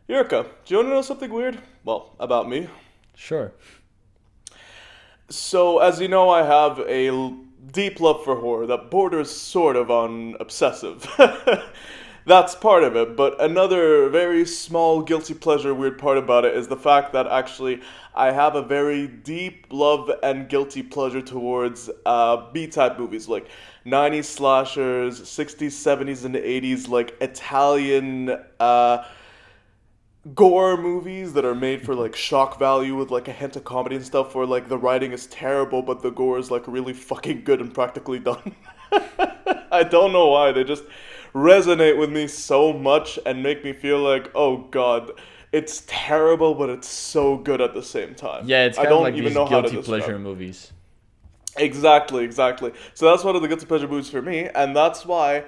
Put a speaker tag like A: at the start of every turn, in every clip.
A: Yurka, do you want to know something weird? Well, about me.
B: Sure.
A: So, as you know, I have deep love for horror that borders sort of on obsessive. That's part of it, but another very small guilty pleasure weird part about it is the fact that actually I have a very deep love and guilty pleasure towards B-type movies like 90s slashers, 60s, 70s, and 80s, like Italian gore movies that are made for like shock value with like a hint of comedy and stuff where like the writing is terrible but the gore is like really fucking good and practically done. I don't know why, they just resonate with me so much and make me feel like, oh god, it's terrible but it's so good at the same time.
B: Yeah, it's
A: I
B: kind of
A: don't
B: like
A: even
B: these
A: know how to
B: guilty pleasure
A: describe.
B: movies.
A: Exactly. So that's one of the guilty pleasure movies for me, and that's why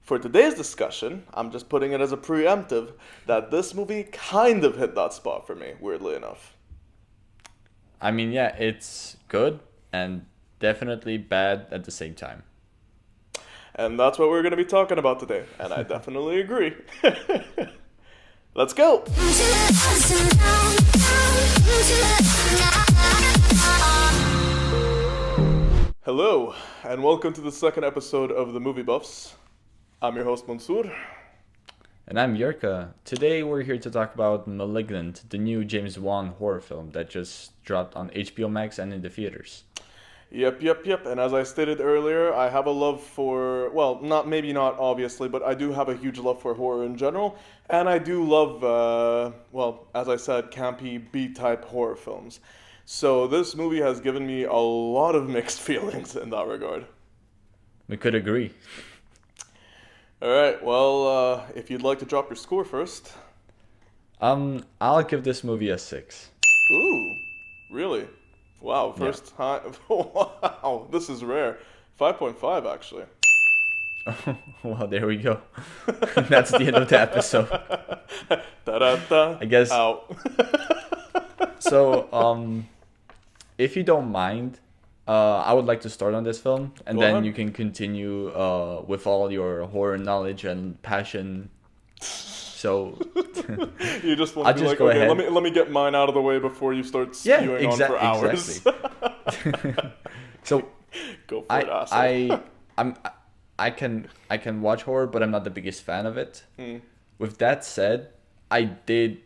A: for today's discussion, I'm just putting it as a preemptive that this movie kind of hit that spot for me, weirdly enough.
B: I mean, yeah, it's good and definitely bad at the same time.
A: And that's what we're going to be talking about today, and I definitely agree. Let's go! Hello, and welcome to the second episode of The Movie Buffs. I'm your host, Mansoor.
B: And I'm Yurka. Today we're here to talk about Malignant, the new James Wan horror film that just dropped on HBO Max and in the theaters.
A: Yep. And as I stated earlier, I have a love for, well, not obviously, but I do have a huge love for horror in general. And I do love, well, as I said, campy B-type horror films. So this movie has given me a lot of mixed feelings in that regard.
B: We could agree.
A: Alright, well, if you'd like to drop your score first.
B: I'll give this movie a 6.
A: Ooh, really? Wow, first time. Wow, this is rare. 5.5 actually.
B: Well, there we go. That's the end of the episode.
A: Da-da-da.
B: I guess.
A: Out.
B: So, if you don't mind, I would like to start on this film, and
A: Go
B: then
A: ahead.
B: you can continue with all your horror knowledge and passion. So,
A: You just want
B: I'll
A: to be
B: just
A: like,
B: go
A: okay,
B: ahead.
A: let me get mine out of the way before you start
B: yeah,
A: spewing on for hours.
B: exactly. So,
A: Go for it, asshole.
B: I'm I can watch horror, but I'm not the biggest fan of it. With that said, I did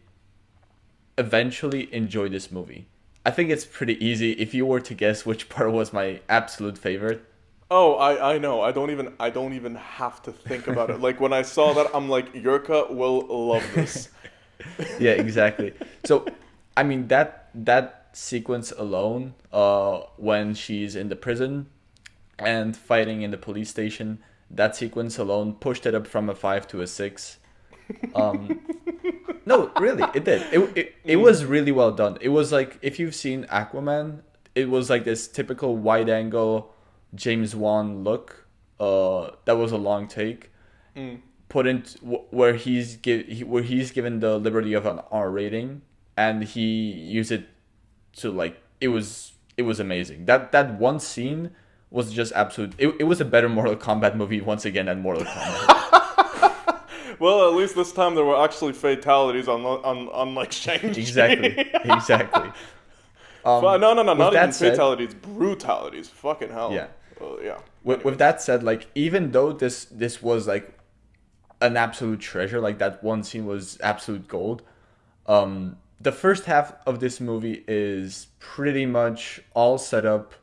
B: eventually enjoy this movie. I think it's pretty easy if you were to guess which part was my absolute favorite.
A: Oh, I know. I don't even have to think about it. Like when I saw that, I'm like, Yurka will love this.
B: Yeah, exactly. So, I mean that sequence alone, when she's in the prison and fighting in the police station, that sequence alone pushed it up from a 5 to a 6. No, really, it did. It was really well done. It was like, if you've seen Aquaman, it was like this typical wide angle James Wan look. That was a long take. Put in where where he's given the liberty of an R rating, and he used it to like it was amazing. That one scene was just absolute. It was a better Mortal Kombat movie once again than Mortal Kombat.
A: Well, at least this time there were actually fatalities on like Shang-Chi.
B: Exactly.
A: No, not
B: With
A: even
B: that said,
A: fatalities, brutalities. Fucking hell.
B: Yeah.
A: Yeah.
B: with that said, like, even though this was like an absolute treasure, like that one scene was absolute gold. The first half of this movie is pretty much all set up,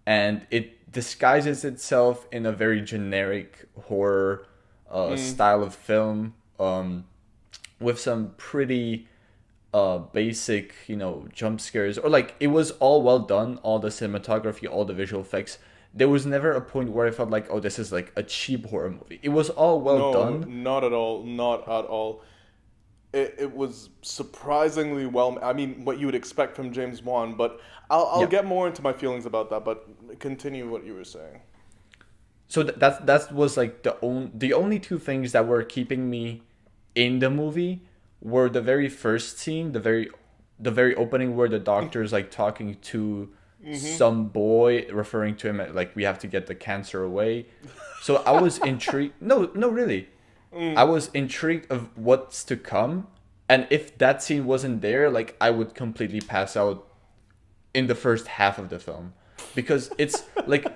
B: and it disguises itself in a very generic horror style of film, with some pretty basic, jump scares, or like it was all well done, all the cinematography, all the visual effects. There was never a point where I felt like, oh, this is like a cheap horror movie. It was all well
A: No,
B: done.
A: not at all. Not at all. It was surprisingly well. I mean, what you would expect from James Wan, but I'll
B: Yeah.
A: get more into my feelings about that. But continue what you were saying.
B: So that was like the only two things that were keeping me in the movie were the very first scene, the very opening, where the doctor's like talking to some boy, referring to him like, we have to get the cancer away. So I was intrigued. No, really. I was intrigued of what's to come, and if that scene wasn't there, like I would completely pass out in the first half of the film, because it's like,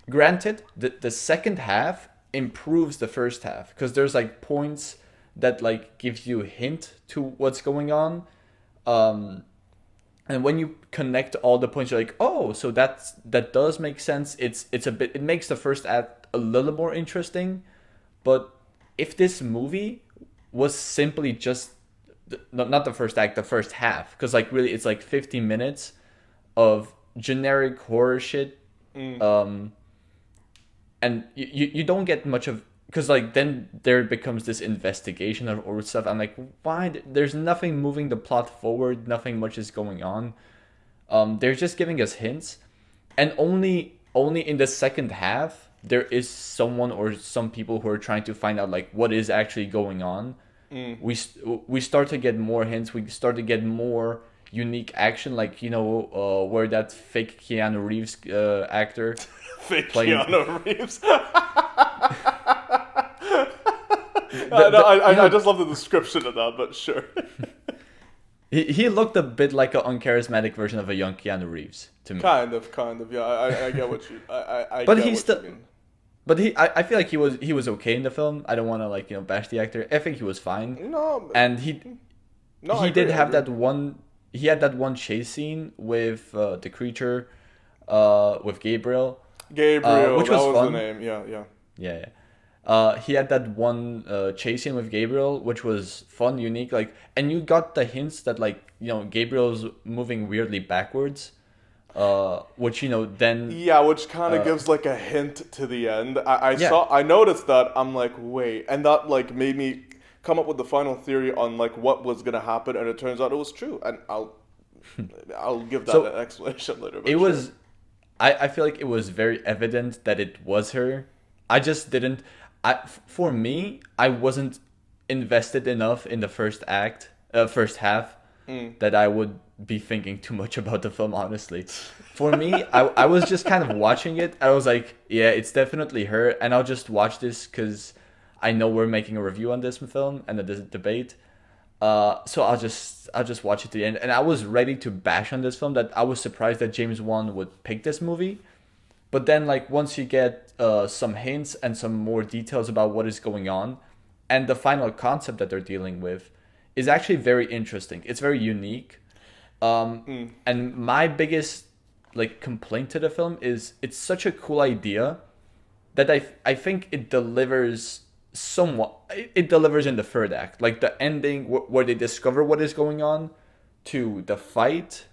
B: granted, the second half improves the first half because there's like points that like gives you a hint to what's going on. Um, and when you connect all the points, you're like, oh, so that does make sense. It's a bit, it makes the first act a little more interesting. But if this movie was simply just not the first act, the first half, because like really it's like 50 minutes of generic horror shit. Um, and you don't get much of, because like then there becomes this investigation of or stuff. I'm like, why? There's nothing moving the plot forward. Nothing much is going on. They're just giving us hints, and only in the second half there is someone or some people who are trying to find out like what is actually going on. We start to get more hints. We start to get more unique action, like where that fake Keanu Reeves actor
A: Fake
B: playing.
A: Keanu Reeves.
B: You
A: I
B: know,
A: just love the description of that, but sure.
B: he looked a bit like an uncharismatic version of a young Keanu Reeves to me.
A: Kind of, yeah. I get what you. I
B: But
A: get
B: he's
A: what
B: still.
A: you mean.
B: But I feel like he was okay in the film. I don't want to like bash the actor. I think he was fine,
A: No,
B: and
A: no,
B: he
A: I
B: did
A: agree, I
B: have
A: agree.
B: that one. He had that one chase scene with the creature, with Gabriel,
A: Gabriel,
B: which
A: that
B: was
A: was the
B: fun.
A: name. Yeah, yeah.
B: Yeah, yeah. He had that one chase scene with Gabriel, which was fun, unique. Like, and you got the hints that like Gabriel's moving weirdly backwards, which then
A: Yeah, which kind of
B: uh,
A: gives like a hint to the end.
B: yeah.
A: I noticed that. I'm like, wait, and that like made me come up with the final theory on like what was gonna happen, and it turns out it was true. And I'll give that
B: So
A: an explanation later.
B: it
A: But sure.
B: was. I feel like it was very evident that it was her. I just didn't. For me, I wasn't invested enough in the first act, first half, that I would be thinking too much about the film. Honestly, for me, I was just kind of watching it. I was like, yeah, it's definitely her, and I'll just watch this because I know we're making a review on this film and a debate. So I'll just watch it to the end, and I was ready to bash on this film. That I was surprised that James Wan would pick this movie, but then like once you get some hints and some more details about what is going on, and the final concept that they're dealing with is actually very interesting. It's very unique, and my biggest like complaint to the film is it's such a cool idea that I think it delivers somewhat. It delivers in the third act, like the ending where they discover what is going on, to the fight.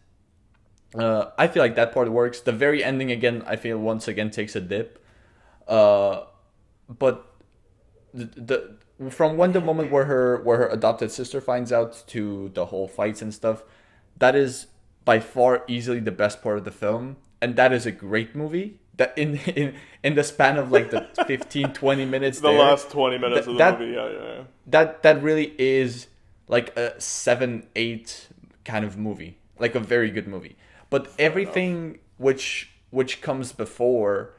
B: I feel like that part works. The very ending again, I feel once again takes a dip. Uh, but from when the moment where her adopted sister finds out to the whole fights and stuff, that is by far easily the best part of the film, and that is a great movie. That in the span of like the 15-20 minutes
A: The
B: there,
A: last 20 minutes of the
B: that
A: movie. Yeah, yeah, yeah.
B: that really is like a 7-8 kind of movie, like a very good movie. But
A: Fair enough.
B: everything which comes before,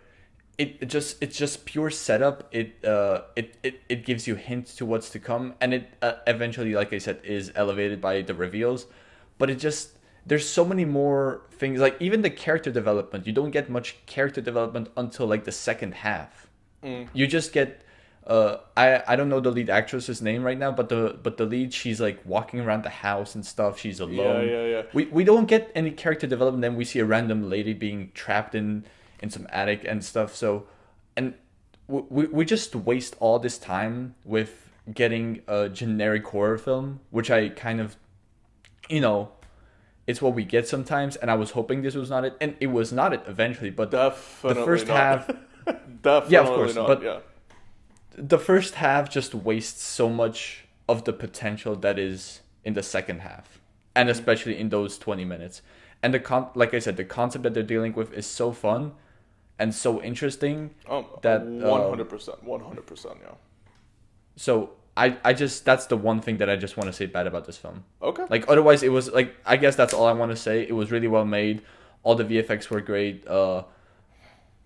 B: it's just pure setup. It gives you hints to what's to come, and it eventually, like I said, is elevated by the reveals. But it just, there's so many more things, like even the character development. You don't get much character development until like the second half. You just get I don't know the lead actress's name right now, but the lead, she's like walking around the house and stuff. She's
A: Yeah,
B: alone.
A: yeah, yeah.
B: We don't get any character development. Then we see a random lady being trapped in some attic and stuff. So, and we just waste all this time with getting a generic horror film, which I kind of, you know, it's what we get sometimes. And I was hoping this was not it, and it was not it eventually. But the
A: Definitely
B: first
A: not.
B: half, yeah, of
A: Definitely
B: course,
A: not.
B: but
A: Yeah.
B: the first half just wastes so much of the potential that is in the second half, and especially in those 20 minutes. And like I said, the concept that they're dealing with is so fun and so interesting that
A: 100%. 100%. Yeah.
B: so I just, that's the one thing that I just want to say bad about this film.
A: Okay.
B: Like otherwise it was like, I guess that's all I want to say. It was really well made. All the VFX were great.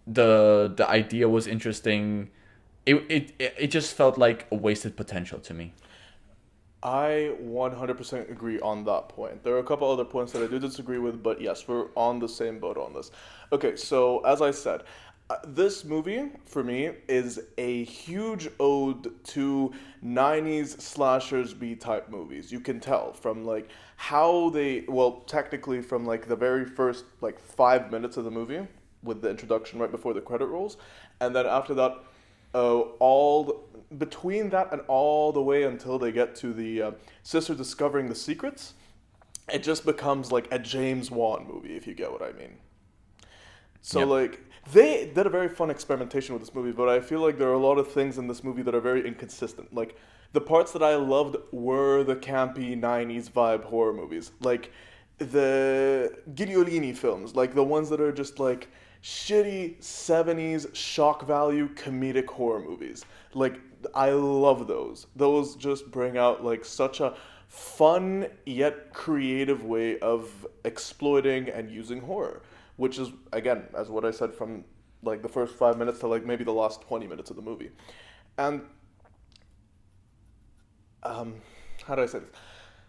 B: The idea was interesting. it just felt like a wasted potential to me.
A: I 100% agree on that point. There are a couple other points that I do disagree with, but yes, we're on the same boat on this. Okay, so as I said, this movie for me is a huge ode to 90s slashers B type movies. You can tell from like how they, well, technically from like the very first like 5 minutes of the movie with the introduction right before the credit rolls, and then after that all between that and all the way until they get to the sister discovering the secrets, it just becomes like a James Wan movie, if you get what I mean. So
B: Yep.
A: like they did a very fun experimentation with this movie, but I feel like there are a lot of things in this movie that are very inconsistent. Like the parts that I loved were the campy '90s vibe horror movies, like the Gigliolini films, like the ones that are just like shitty '70s shock value comedic horror movies. Like I love those. Those just bring out like such a fun yet creative way of exploiting and using horror, which is again as what I said from like the first 5 minutes to like maybe the last 20 minutes of the movie. And how do I say this?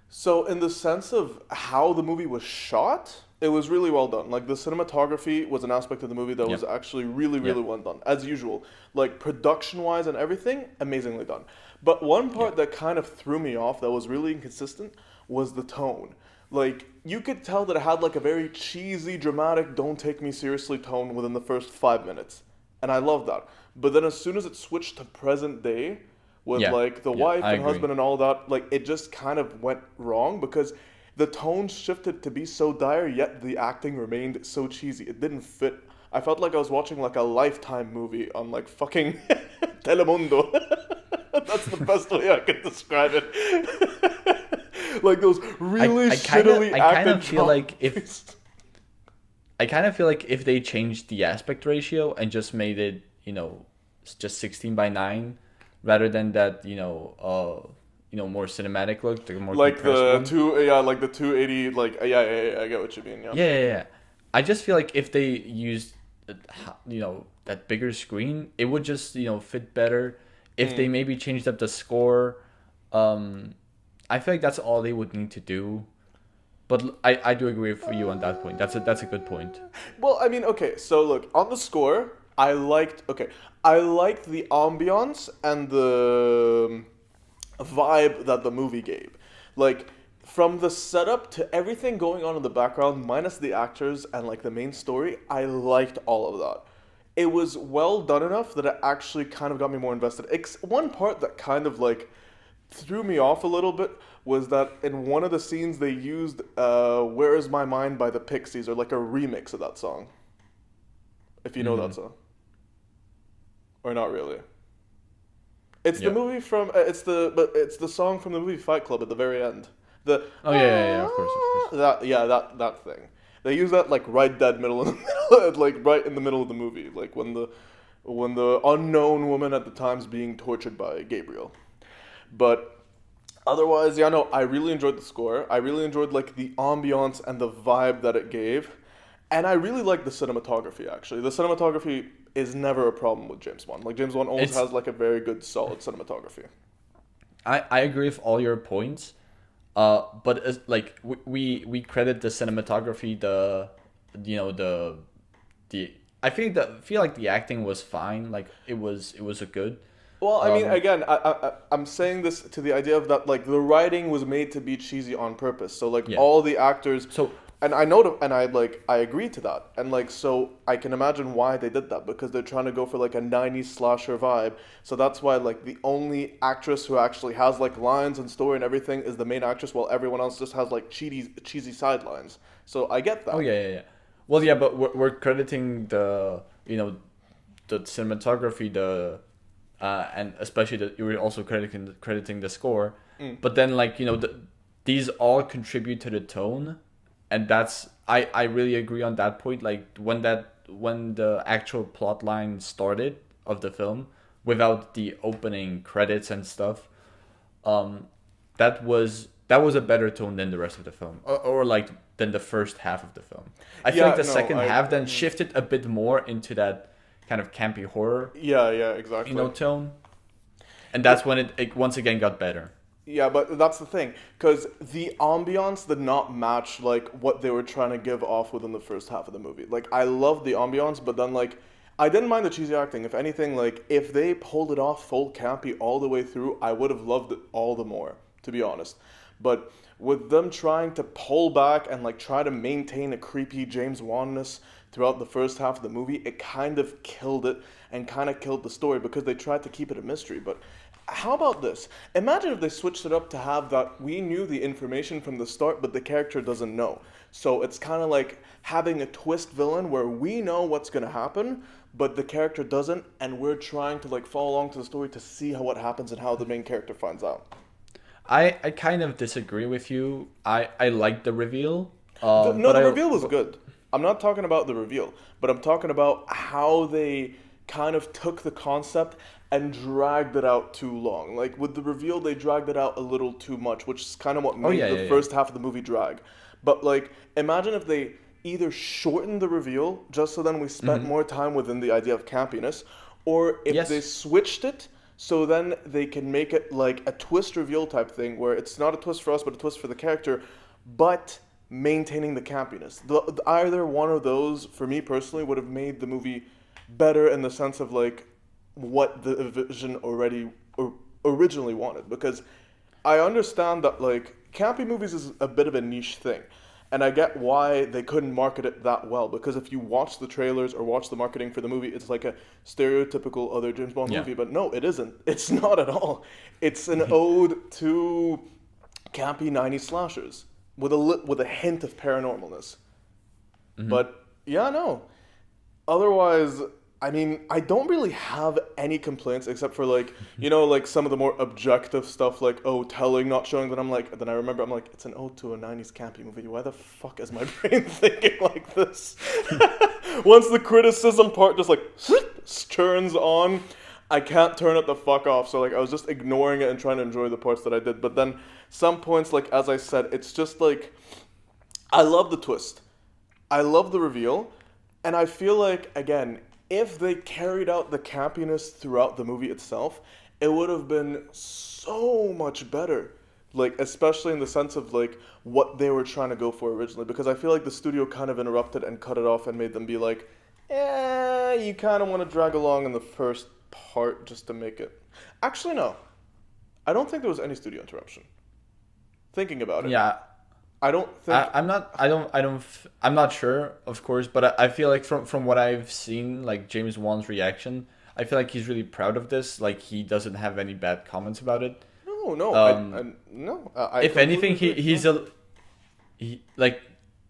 A: So, in the sense of how the movie was shot, it was really well done. Like, the cinematography was an aspect of the movie that was
B: Yep.
A: actually really, really
B: Yep.
A: well done, as usual. Like, production wise and everything, amazingly done. But one part
B: Yep.
A: that kind of threw me off that was really inconsistent was the tone. Like, you could tell that it had like a very cheesy, dramatic, don't take me seriously tone within the first 5 minutes. And I love that. But then as soon as it switched to present day, with
B: Yeah.
A: like the
B: Yeah.
A: wife
B: I
A: and
B: agree.
A: husband and all that, like it just kind of went wrong because the tone shifted to be so dire, yet the acting remained so cheesy. It didn't fit. I felt like I was watching like a Lifetime movie on like fucking Telemundo. That's the best way I could describe it. Like those really shittily
B: I kind
A: acted
B: of feel like if
A: dramas.
B: I kind of feel like if they changed the aspect ratio and just made it, just 16:9 rather than that, more cinematic look, the more
A: Like
B: compressed
A: the
B: one.
A: two, yeah, like the 280, like yeah, I get what you mean, yeah.
B: Yeah, yeah, yeah. I just feel like if they used, that bigger screen, it would just, fit better. If they
A: Mm.
B: maybe changed up the score, um, I feel like that's all they would need to do. But I do agree with you on that point. That's a good point.
A: Well, I mean, okay, so look, on the score, I liked the ambiance and the vibe that the movie gave. Like, from the setup to everything going on in the background, minus the actors and like the main story, I liked all of that. It was well done enough that it actually kind of got me more invested. One part that kind of like threw me off a little bit was that in one of the scenes they used "Where Is My Mind" by the Pixies, or like a remix of that song, if you know that
B: Mm-hmm.
A: song, or not really. It's the
B: Yeah.
A: movie from it's the song from the movie Fight Club at the very end. The
B: Oh yeah, yeah, yeah. Of course, of course.
A: that yeah that thing. They use that like right dead middle in the middle, like right in the middle of the movie, like when the unknown woman at the time's being tortured by Gabriel. But otherwise, yeah, no, I really enjoyed the score. I really enjoyed like the ambiance and the vibe that it gave. And I really like the cinematography actually. The cinematography is never a problem with James Wan. Like James Wan always
B: It's
A: has like a very good solid cinematography.
B: I agree with all your points. But like we credit the cinematography, you know the feel like the acting was fine. Like it was a good.
A: Well, I mean,
B: Um,
A: again, I'm saying this to the idea of that, like, the writing was made to be cheesy on purpose. So, like,
B: yeah.
A: all the actors,
B: So
A: and I know, and I agree to that. And, like, so I can imagine why they did that because they're trying to go for, like, a '90s slasher vibe. So that's why, like, the only actress who actually has, like, lines and story and everything is the main actress, while everyone else just has, like, cheesy sidelines. So I get
B: oh
A: that.
B: yeah, yeah, yeah. Well, yeah, but we're crediting the cinematography, and especially that you were also crediting the score.
A: Mm.
B: But then like these all contribute to the tone, and that's I really agree on that point. Like when the actual plot line started of the film without the opening credits and stuff, um, that was a better tone than the rest of the film, or like than the first half of the film. I feel like
A: Yeah,
B: the
A: no,
B: second
A: I.
B: half then shifted a bit more into that, kind of campy horror,
A: Yeah, yeah, exactly.
B: tone. And that's when it once again got better.
A: Yeah, but that's the thing, because the ambiance did not match like what they were trying to give off within the first half of the movie. Like I loved the ambiance, but then like I didn't mind the cheesy acting. If anything, like if they pulled it off full campy all the way through, I would have loved it all the more, to be honest. But with them trying to pull back and like try to maintain a creepy James Wanness throughout the first half of the movie, it kind of killed it and kind of killed the story because they tried to keep it a mystery. But how about this? Imagine if they switched it up to have that we knew the information from the start, but the character doesn't know. So it's kind of like having a twist villain where we know what's going to happen, but the character doesn't, and we're trying to like follow along to the story to see how what happens and how the main character finds out.
B: I kind of disagree with you. I like the reveal.
A: No,
B: But
A: the
B: I
A: reveal was good. I'm not talking about the reveal, but I'm talking about how they kind of took the concept and dragged it out too long. Like with the reveal, they dragged it out a little too much, which is kind of what
B: Oh
A: made
B: yeah,
A: the
B: yeah, yeah.
A: first half of the movie drag. But like, imagine if they either shortened the reveal just so then we spent more time within the idea of campiness, or if they
B: Yes.
A: switched it so then they can make it like a twist reveal type thing where it's not a twist for us but a twist for the character, but maintaining the campiness. Either one of those, for me personally, would have made the movie better in the sense of like what the vision originally wanted. Because I understand that like campy movies is a bit of a niche thing. And I get why they couldn't market it that well because if you watch the trailers or watch the marketing for the movie, it's like a stereotypical other James Bond
B: Yeah.
A: movie. But no, it isn't. It's not at all. It's an ode to campy '90s slashers with with a hint of paranormalness. But yeah, no. Otherwise, I mean, I don't really have any complaints except for like, like some of the more objective stuff like, oh, telling, not showing that I'm like, then I remember I'm like, it's an ode to a '90s campy movie. Why the fuck is my brain thinking like this? Once the criticism part just like turns on, I can't turn it the fuck off. So like I was just ignoring it and trying to enjoy the parts that I did. But then some points, like as I said, it's just like I love the twist. I love the reveal. And I feel like, again, if they carried out the campiness throughout the movie itself, it would have been so much better. Like, especially in the sense of, like, what they were trying to go for originally. Because I feel like the studio kind of interrupted and cut it off and made them be like, you kind of want to drag along in the first part just to make it. Actually, no. I don't think there was any studio interruption. Thinking about it.
B: Yeah.
A: I don't think.
B: I'm not. I'm not sure, of course, but I feel like from what I've seen, like James Wan's reaction, I feel like he's really proud of this. Like he doesn't have any bad comments about it.
A: No, no,
B: Um,
A: no. I
B: if
A: completely
B: anything,
A: agree.
B: he's
A: No.
B: like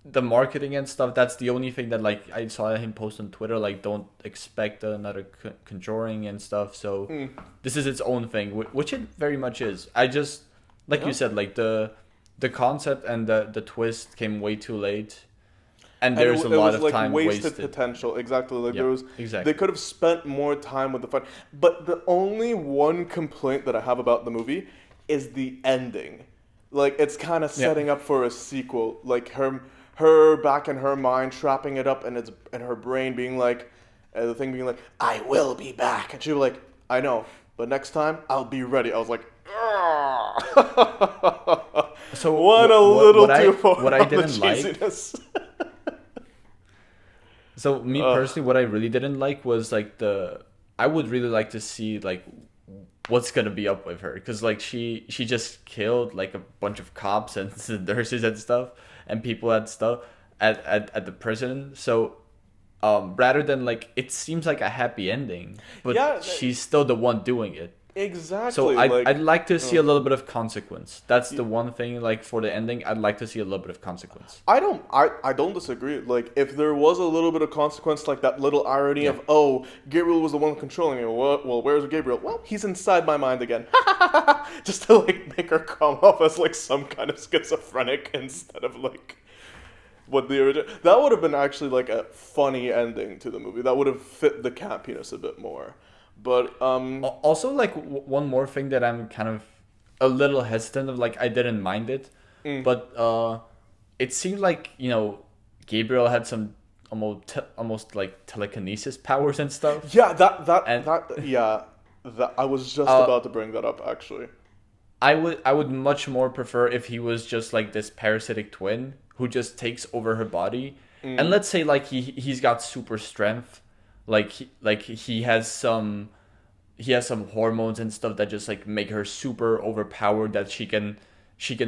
B: the marketing and stuff. That's the only thing that like I saw him post on Twitter. Like, don't expect another Conjuring and stuff. So this is its own thing, which it very much is. I just like
A: Yeah.
B: you said, like the concept and the twist came way too late, and
A: And
B: there's a
A: it
B: lot
A: was
B: of
A: like
B: time
A: wasted
B: wasted.
A: potential. Exactly. Like
B: Yep,
A: there was,
B: exactly.
A: they could have spent more time with the fun. But the only one complaint that I have about the movie is the ending. Like it's kind of
B: Yeah.
A: setting up for a sequel. Like her back in her mind, trapping it up, and it's and her brain being like, the thing being like, I will be back, and she was like, I know, but next time I'll be ready. I was like,
B: So
A: one a little too far
B: what I
A: on the
B: didn't like.
A: cheesiness.
B: So me personally, what I really didn't like was like I would really like to see like what's gonna be up with her because like she just killed like a bunch of cops and nurses and stuff and people and stuff at the prison. So rather than like it seems like a happy ending, but
A: Yeah,
B: she's still the one doing it.
A: exactly.
B: So I'd like to see a
A: uh,
B: little bit of consequence. That's the one thing like for the ending. I'd like to see a little bit of consequence.
A: I don't disagree. Like if there was a little bit of consequence, like that little irony
B: Yeah.
A: of, oh, Gabriel was the one controlling it. Well, where's Gabriel? Well, he's inside my mind again. Just to like make her come off as like some kind of schizophrenic instead of like what the original. That would have been actually like a funny ending to the movie. That would have fit the campiness a bit more. But
B: Also, like one more thing that I'm kind of a little hesitant of, like I didn't mind it, but it seemed like Gabriel had some almost like telekinesis powers and stuff.
A: Yeah,
B: And
A: I was just
B: uh,
A: about to bring that up actually.
B: I would much more prefer if he was just like this parasitic twin who just takes over her body. And let's say like he's got super strength, like he has some hormones and stuff that just like make her super overpowered, that she can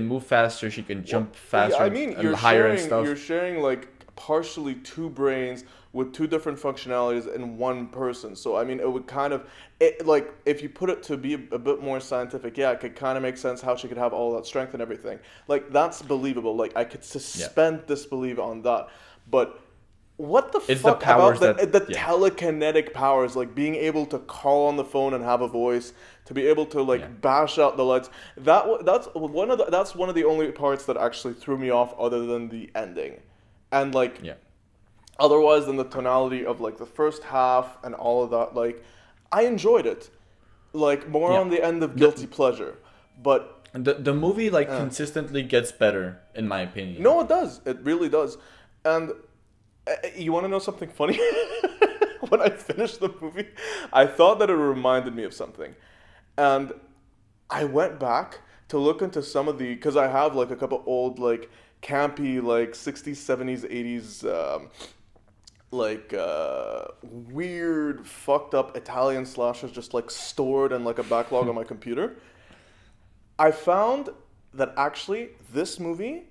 B: move faster, she can jump
A: Yeah,
B: faster
A: I mean,
B: and higher and stuff.
A: you're sharing like partially two brains with two different functionalities in one person. So I mean, it would kind of like if you put it to be a bit more scientific, yeah, it could kind of make sense how she could have all that strength and everything. Like that's believable. Like I could
B: Yeah.
A: suspend disbelief on that. But what the
B: It's the
A: fuck about
B: powers that
A: the
B: yeah.
A: telekinetic powers, like being able to call on the phone and have a voice, to be able to
B: Yeah.
A: like bash out the lights. That's one of the only parts that actually threw me off, other than the ending, and like
B: Yeah.
A: otherwise than the tonality of like the first half and all of that. Like I enjoyed it, like more
B: Yeah.
A: on the end of guilty pleasure, but
B: The movie like consistently gets better in my opinion.
A: no, it does. It really does. And you want to know something funny? When I finished the movie, I thought that it reminded me of something. And I went back to look into some of the, because I have like a couple old, like campy, like 60s, 70s, 80s, weird, fucked up Italian slashers just like stored in like a backlog on my computer. I found that actually this movie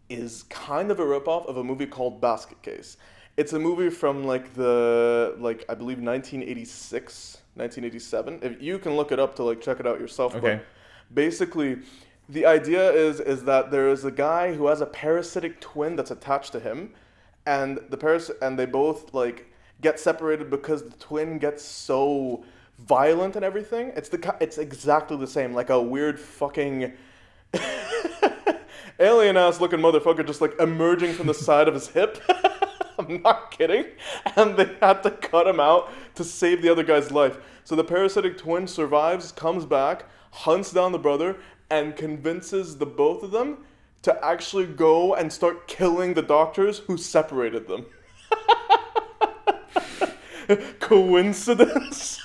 A: is kind of a ripoff of a movie called Basket Case. It's a movie from I believe 1986, 1987. If you can look it up to like check it out yourself,
B: Okay.
A: but basically the idea is that there is a guy who has a parasitic twin that's attached to him, and and they both like get separated because the twin gets so violent and everything. It's exactly the same, like a weird fucking alien ass looking motherfucker just like emerging from the side of his hip. I'm not kidding. And they had to cut him out to save the other guy's life. So the parasitic twin survives, comes back, hunts down the brother, and convinces the both of them to actually go and start killing the doctors who separated them. Coincidence?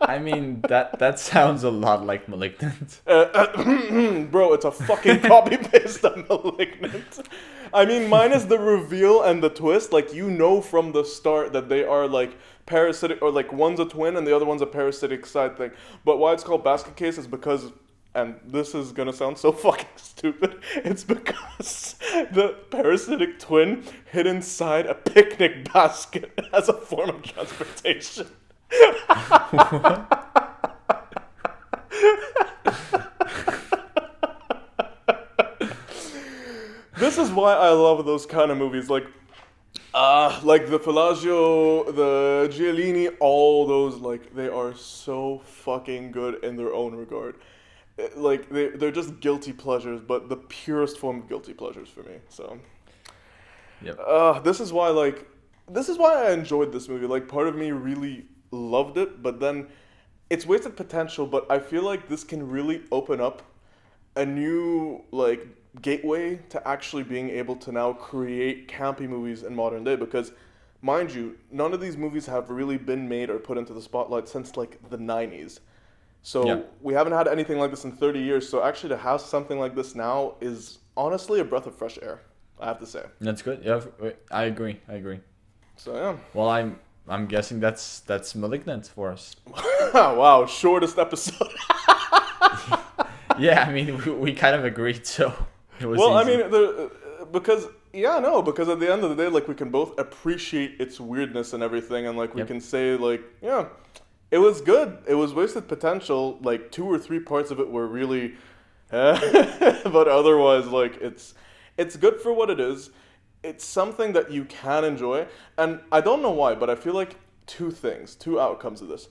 B: I mean that sounds a lot like Malignant.
A: Bro, it's a fucking copy paste of Malignant. I mean, minus the reveal and the twist, like you know from the start that they are like parasitic, or like one's a twin and the other one's a parasitic side thing. But why it's called Basket Case is because, and this is gonna sound so fucking stupid, it's because the parasitic twin hid inside a picnic basket as a form of transportation. This is why I love those kind of movies, like the Pelagio, the Giallini, all those, like, they are so fucking good in their own regard. Like, they're just guilty pleasures, but the purest form of guilty pleasures for me, so.
B: Yep.
A: This is why I enjoyed this movie. Like, part of me really loved it, but then it's wasted potential, but I feel like this can really open up a new, like, gateway to actually being able to now create campy movies in modern day, because mind you, none of these movies have really been made or put into the spotlight since like the 90s. So
B: Yeah.
A: we haven't had anything like this in 30 years, so actually to have something like this now is honestly a breath of fresh air, I have to say.
B: That's good. Yeah, I agree.
A: So yeah.
B: Well, I'm guessing that's Malignant for us.
A: Wow, shortest episode.
B: Yeah, I mean we kind of agreed, so it was
A: Well,
B: easy.
A: I mean, because at the end of the day, like we can both appreciate its weirdness and everything, and like we
B: Yep.
A: can say like, yeah, it was good. It was wasted potential. Like 2 or 3 parts of it were really, but otherwise, like it's good for what it is. It's something that you can enjoy, and I don't know why, but I feel like two outcomes of this.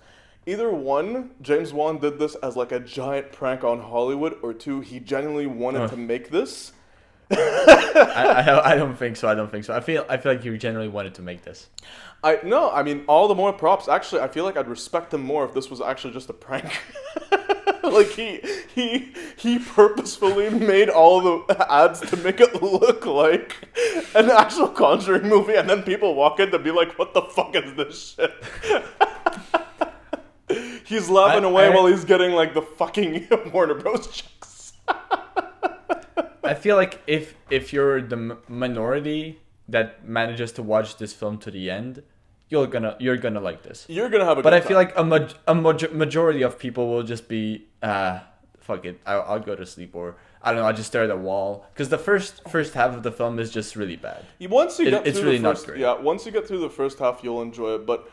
A: Either one, James Wan did this as like a giant prank on Hollywood, or two, he genuinely wanted to make this.
B: I don't think so. I feel like you generally wanted to make this.
A: I mean, all the more props. Actually, I feel like I'd respect him more if this was actually just a prank. Like he purposefully made all the ads to make it look like an actual Conjuring movie, and then people walk in to be like, "What the fuck is this shit?" He's laughing away while he's getting like the fucking Warner Bros. Checks.
B: I feel like if you're the minority that manages to watch this film to the end, you're gonna like this.
A: You're gonna have a.
B: But
A: good
B: I feel
A: time.
B: like majority of people will just be fuck it, I'll go to sleep, or I don't know, I'll just stare at the wall, because the first half of the film is just really bad.
A: Once you get
B: It's
A: through
B: really
A: the first,
B: not great.
A: yeah, once you get through the first half, you'll enjoy it. But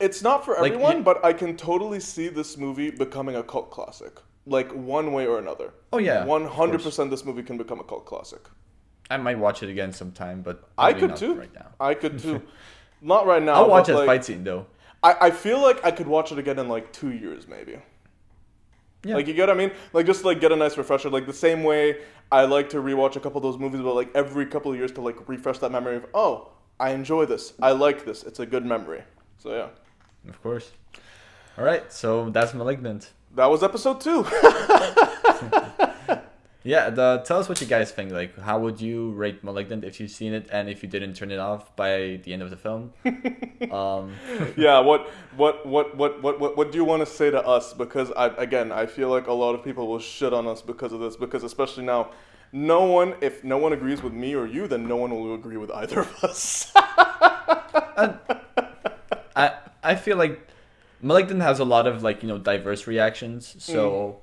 A: it's not for everyone. But I can totally see this movie becoming a cult classic, like one way or another.
B: Oh yeah,
A: 100%. This movie can become a cult classic.
B: I might watch it again sometime, but
A: I
B: probably
A: could
B: not
A: too.
B: right now.
A: I could too. Not right now.
B: I'll watch
A: but
B: that
A: like,
B: fight scene though.
A: I feel like I could watch it again in like 2 years maybe.
B: Yeah.
A: Like, you get what I mean? Like, just like get a nice refresher. Like the same way I like to rewatch a couple of those movies, but like every couple of years to like refresh that memory of, oh, I enjoy this. I like this. It's a good memory. So yeah.
B: Of course. All right, so that's Malignant.
A: That was episode 2.
B: Yeah, tell us what you guys think. Like, how would you rate Malignant if you've seen it and if you didn't turn it off by the end of the film?
A: Yeah, what do you want to say to us? Because I feel like a lot of people will shit on us because of this. Because especially now, if no one agrees with me or you, then no one will agree with either of us.
B: I feel like Malignant has a lot of like, diverse reactions. So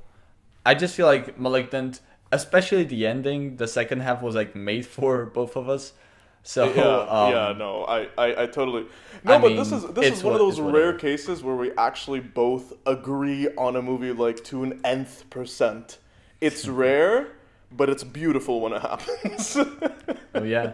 B: I just feel like Malignant, especially the ending, the second half was like made for both of us. So
A: I totally no, but this is one of those rare
B: whatever.
A: cases where we actually both agree on a movie like to an nth percent. It's rare, but it's beautiful when it happens.
B: Oh yeah.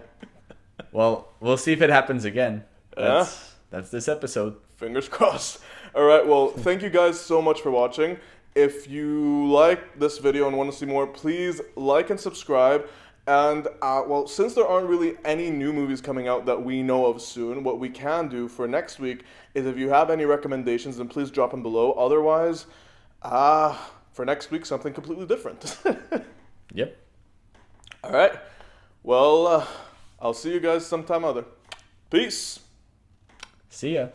B: Well, we'll see if it happens again. That's this episode.
A: Fingers crossed. All right, well, thank you guys so much for watching. If you like this video and want to see more, please like and subscribe. And, since there aren't really any new movies coming out that we know of soon, what we can do for next week is if you have any recommendations, then please drop them below. Otherwise, for next week, something completely different.
B: Yep.
A: All right. Well, I'll see you guys sometime other. Peace.
B: See ya.